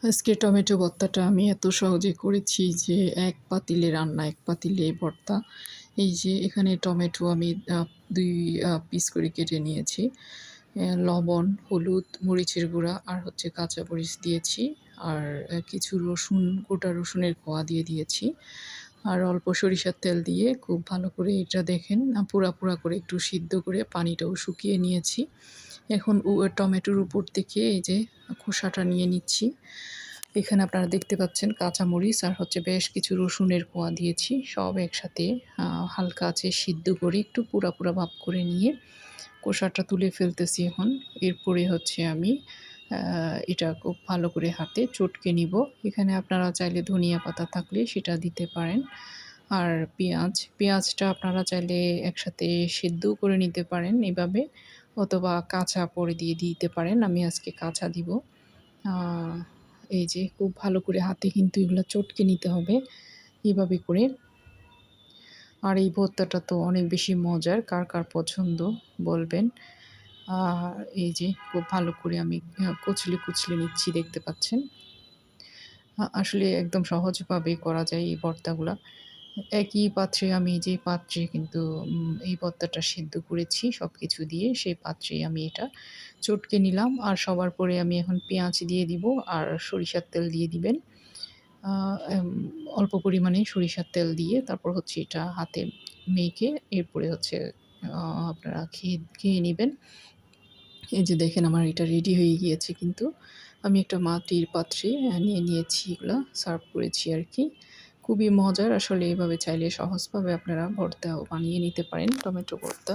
আজকে টমেটো ভর্তাটা আমি এত সহজে করেছি যে এক পাতিলে রান্না, এক পাতিলে ভর্তা। এই যে এখানে টমেটো আমি ২ পিস করে কেটে নিয়েছি। লবণ, হলুদ, মরিচের গুঁড়া আর হচ্ছে কাঁচামরিচ দিয়েছি। আর কিছু রসুন, গোটা রসুনের কোয়া দিয়ে দিয়েছি। আর অল্প সরিষার তেল দিয়ে খুব ভালো করে এটা দেখেন পোড়া করে একটু সিদ্ধ করে পানিটাও শুকিয়ে নিয়েছি। এখন টমেটোর উপর থেকে এই যে খোসাটা নিয়ে নিচ্ছি। এখানে আপনারা দেখতে পাচ্ছেন কাঁচামরিচ আর হচ্ছে বেশ কিছু রসুনের কোয়া দিয়েছি। সব একসাথে হালকা আঁচে সিদ্ধ করে একটু পুড়া ভাব করে নিয়ে খোসাটা তুলে ফেলতেছি এখন। এরপরে হচ্ছে আমি এটা খুব ভালো করে হাতে চটকে নিব। এখানে আপনারা চাইলে ধনিয়া পাতা থাকলে সেটা দিতে পারেন। আর পেঁয়াজটা আপনারা চাইলে একসাথে সেদ্ধও করে নিতে পারেন এভাবে, অথবা কাঁচা পরে দিয়ে দিতে পারেন। আমি আজকে কাঁচা দিব। আ এই যে খুব ভালো করে হাতে কিন্তু এগুলা চটকে নিতে হবে এভাবে করে। আর এই ভর্তাটা তো অনেক বেশি মজার। কার পছন্দ বলবেন। আর এই যে খুব ভালো করে আমি কুচলে নিচ্ছি, দেখতে পাচ্ছেন। আসলে একদম সহজভাবে করা যায় এই ভর্তাগুলা। একই পাত্রে আমি যে পাত্রে কিন্তু এই ভর্তাটা সিদ্ধ করেছি সবকিছু দিয়ে, সেই পাত্রেই আমি এটা চটকে নিলাম। আর সবার পরে আমি এখন পেঁয়াজ দিয়ে দিব আর সরিষার তেল দিয়ে দিবেন। আ এম অল্প পরিমাণে সরিষার তেল দিয়ে তারপর হচ্ছে এটা হাতে মেখে এরপরে হচ্ছে আপনারা খেয়ে নিবেন। এই যে দেখেন আমার এটা রেডি হয়ে গিয়েছে কিন্তু। আমি একটা মাটির পাত্রে নিয়ে নিয়েছি, এগুলা সার্ভ করেছি আরকি। খুবই মজার আসলে, এভাবে চাইলে সহজভাবে আপনারা ভর্তাও বানিয়ে নিতে পারেন, টমেটো ভর্তা।